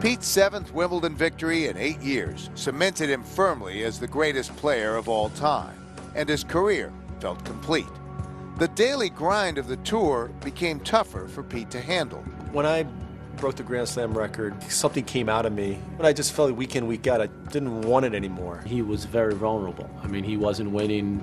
Pete's 7th Wimbledon victory in 8 years cemented him firmly as the greatest player of all time, and his career felt complete. The daily grind of the tour became tougher for Pete to handle. When I broke the Grand Slam record, something came out of me, but I just felt week in, week out, I didn't want it anymore. He was very vulnerable. I mean, he wasn't winning,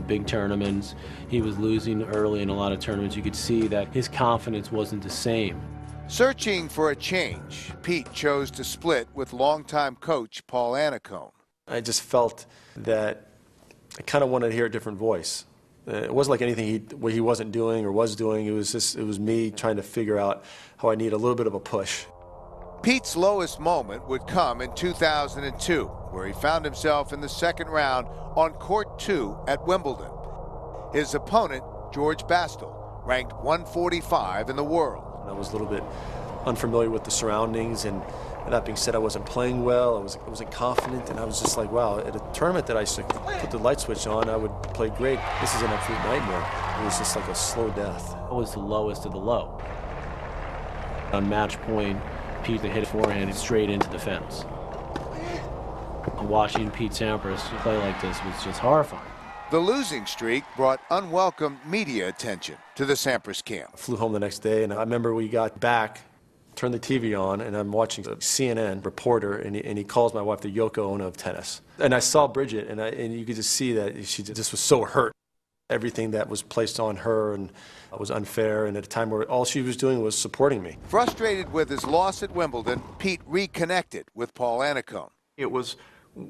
big tournaments. He was losing early in a lot of tournaments. You could see that his confidence wasn't the same. Searching for a change, Pete chose to split with longtime coach Paul Annacone. I just felt that I kind of wanted to hear a different voice. It wasn't like anything he wasn't doing or was doing. It was me trying to figure out how I need a little bit of a push. Pete's lowest moment would come in 2002, where he found himself in the second round on court 2 at Wimbledon. His opponent, George Bastel, ranked 145 in the world. I was a little bit unfamiliar with the surroundings, and that being said, I wasn't playing well. I wasn't confident, and I was just like, wow, at a tournament that I used to put the light switch on, I would play great. This is an absolute nightmare. It was just like a slow death. It was the lowest of the low. On match point, Pete hit a forehand straight into the fence. Watching Pete Sampras play like this was just horrifying. The losing streak brought unwelcome media attention to the Sampras camp. I flew home the next day, and I remember we got back, turned the TV on, and I'm watching a CNN reporter, and he calls my wife the Yoko Ono of tennis. And I saw Bridget, and you could just see that she just was so hurt. Everything that was placed on her and was unfair, and at a time where all she was doing was supporting me. Frustrated with his loss at Wimbledon, Pete reconnected with Paul Annacone. It was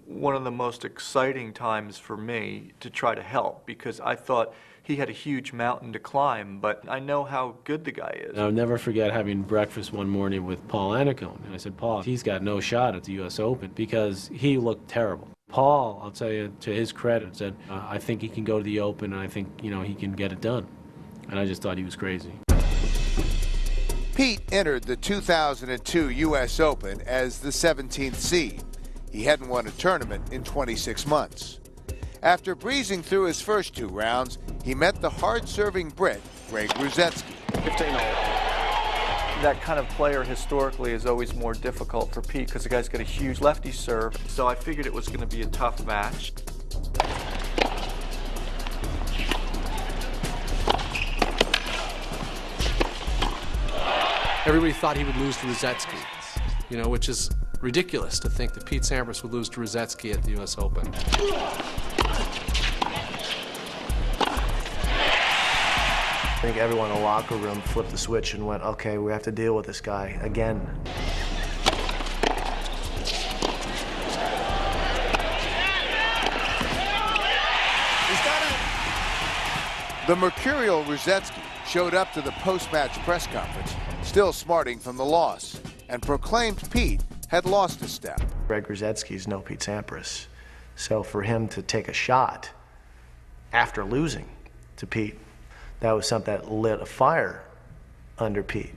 one of the most exciting times for me to try to help, because I thought he had a huge mountain to climb, but I know how good the guy is. I'll never forget having breakfast one morning with Paul Annacone, and I said, Paul, he's got no shot at the U.S. Open because he looked terrible. Paul, I'll tell you, to his credit, said, I think he can go to the Open, and I think, he can get it done. And I just thought he was crazy. Pete entered the 2002 U.S. Open as the 17th seed. He hadn't won a tournament in 26 months. After breezing through his first 2 rounds, he met the hard-serving Brit, Greg Rusedski. 15-0. That kind of player historically is always more difficult for Pete because the guy's got a huge lefty serve. So I figured it was going to be a tough match. Everybody thought he would lose to Rusedski, which is ridiculous to think that Pete Sampras would lose to Rusedski at the U.S. Open. I think everyone in the locker room flipped the switch and went, okay, we have to deal with this guy again. The mercurial Rusedski showed up to the post-match press conference, still smarting from the loss, and proclaimed Pete had lost a step. Greg Rusedski's no Pete Sampras. So for him to take a shot after losing to Pete, that was something that lit a fire under Pete.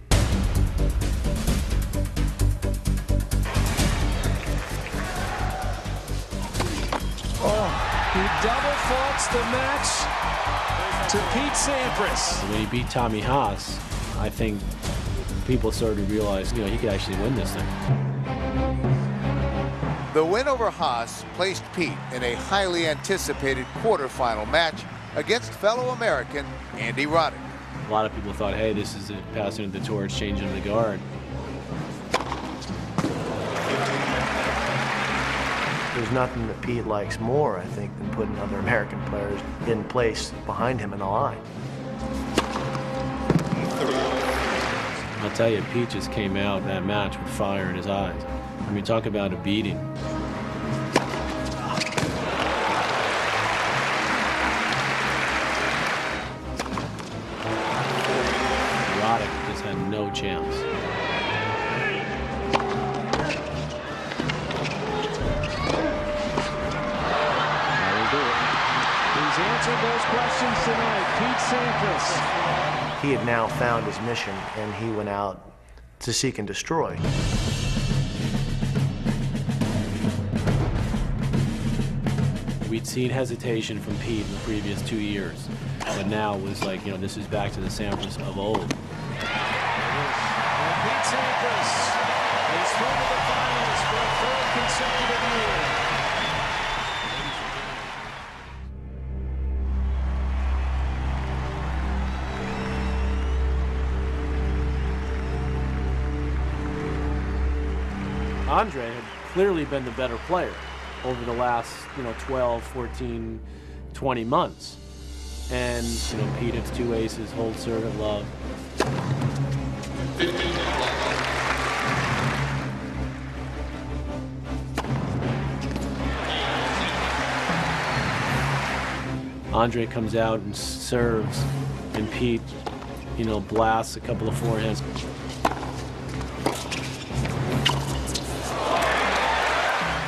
He double faults the match to Pete Sampras. When he beat Tommy Haas, I think people started to realize, he could actually win this thing. The win over Haas placed Pete in a highly anticipated quarterfinal match against fellow American Andy Roddick. A lot of people thought, hey, this is it, passing of the torch, changing of the guard. There's nothing that Pete likes more, I think, than putting other American players in place behind him in the line. I'll tell you, Pete just came out that match with fire in his eyes. I mean, talk about a beating. Roddick just had no chance. He's answered those questions tonight, Pete Sampras. He had now found his mission, and he went out to seek and destroy. We'd seen hesitation from Pete in the previous 2 years, but now it was like, this is back to the Sampras of old. And Pete Sampras consecutive year. Andre had clearly been the better player over the last, 12, 14, 20 months. And, Pete hits 2 aces, hold, serve, and love. Andre comes out and serves, and Pete, blasts a couple of forehands.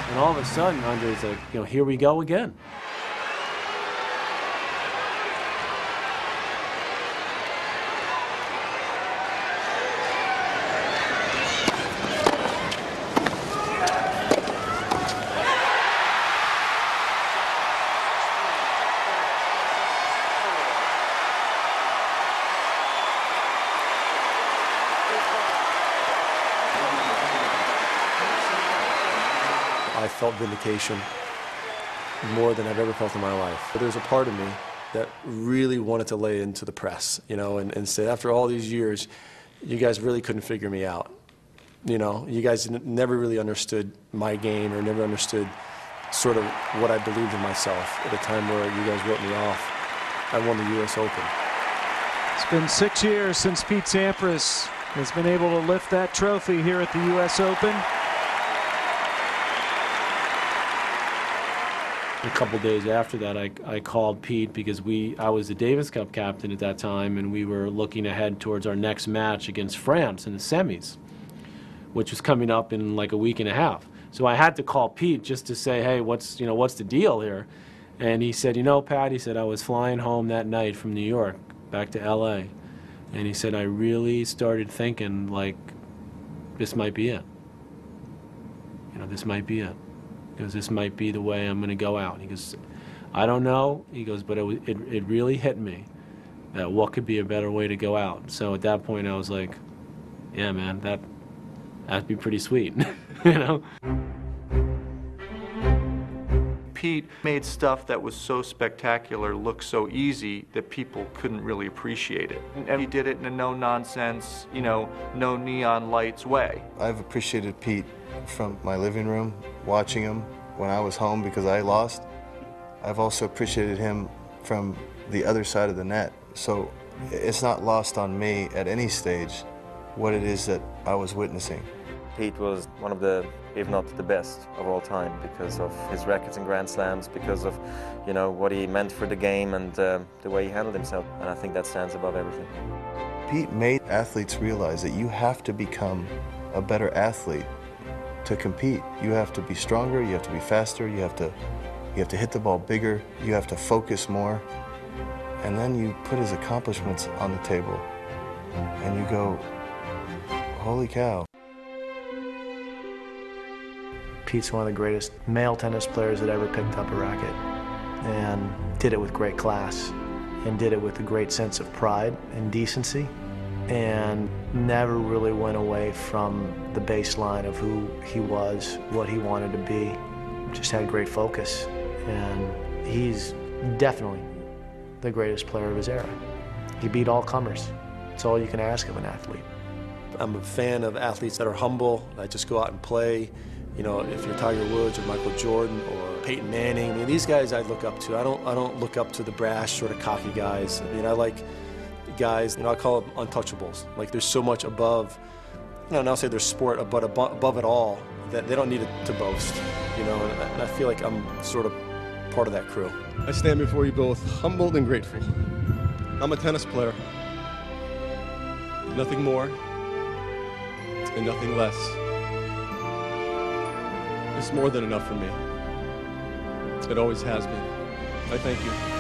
And all of a sudden, Andre's like, here we go again. I felt vindication more than I've ever felt in my life. But there's a part of me that really wanted to lay into the press, and say, after all these years, you guys really couldn't figure me out. You guys never really understood my game or never understood sort of what I believed in myself at a time where you guys wrote me off. I won the U.S. Open. It's been 6 years since Pete Sampras has been able to lift that trophy here at the U.S. Open. A couple days after that, I called Pete because I was the Davis Cup captain at that time, and we were looking ahead towards our next match against France in the semis, which was coming up in like a week and a half. So I had to call Pete just to say, hey, what's the deal here? And he said, Pat, he said, I was flying home that night from New York back to LA, and he said, I really started thinking, like, this might be it. This might be it. Because this might be the way I'm going to go out. He goes, I don't know. He goes, but it really hit me that what could be a better way to go out. So at that point, I was like, yeah, man, that'd be pretty sweet, Pete made stuff that was so spectacular look so easy that people couldn't really appreciate it. And he did it in a no-nonsense, no neon lights way. I've appreciated Pete from my living room, watching him when I was home because I lost. I've also appreciated him from the other side of the net. So it's not lost on me at any stage what it is that I was witnessing. Pete was one of the, if not the best of all time, because of his records in Grand Slams, because of, what he meant for the game and the way he handled himself. And I think that stands above everything. Pete made athletes realize that you have to become a better athlete to compete. You have to be stronger, you have to be faster, you have to hit the ball bigger, you have to focus more. And then you put his accomplishments on the table and you go, holy cow. Pete's one of the greatest male tennis players that ever picked up a racket, and did it with great class, and did it with a great sense of pride and decency, and never really went away from the baseline of who he was, what he wanted to be. Just had great focus, and he's definitely the greatest player of his era. He beat all comers. It's all you can ask of an athlete. I'm a fan of athletes that are humble, that just go out and play. If you're Tiger Woods or Michael Jordan or Peyton Manning, these guys I look up to. I don't look up to the brash, sort of cocky guys. I like guys, I call them untouchables. Like, there's so much above, not say their sport, but above it all, that they don't need to boast, and I feel like I'm sort of part of that crew. I stand before you both humbled and grateful. I'm a tennis player. Nothing more and nothing less. It's more than enough for me. It always has been. I thank you.